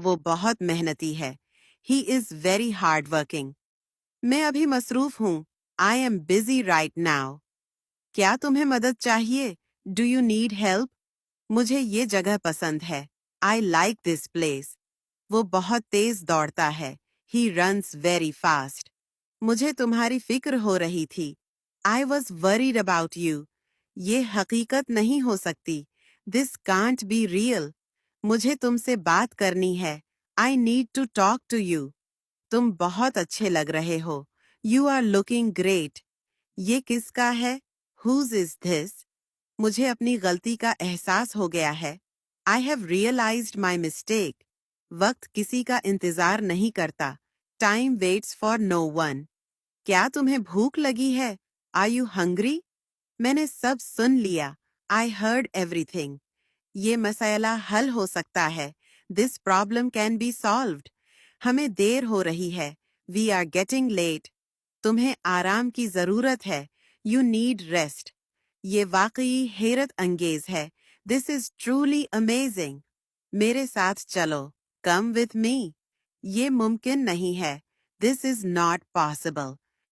وہ بہت محنتی ہے. He is very hardworking. میں ابھی مصروف ہوں. I am busy right now. کیا تمہیں مدد چاہیے؟ Do you need help? مجھے یہ جگہ پسند ہے. I like this place. وہ بہت تیز دوڑتا ہے. He runs very fast. مجھے تمہاری فکر ہو رہی تھی. I was worried about you. یہ حقیقت نہیں ہو سکتی. This can't be real. مجھے تم سے بات کرنی ہے. I need to talk to you. تم بہت اچھے لگ رہے ہو. You are looking great. یہ کس کا ہے؟ Whose is this? مجھے اپنی غلطی کا احساس ہو گیا ہے. I have realized my mistake. وقت کسی کا انتظار نہیں کرتا. Time waits for no one. کیا تمہیں بھوک لگی ہے؟ Are you hungry? میں نے سب سن لیا. I heard everything. یہ مسئلہ حل ہو سکتا ہے. This problem can be solved. ہمیں دیر ہو رہی ہے. We are getting late. تمہیں آرام کی ضرورت ہے. You need rest. یہ واقعی حیرت انگیز ہے. This is truly amazing. میرے ساتھ چلو. Come with me. یہ ممکن نہیں ہے. This is not possible.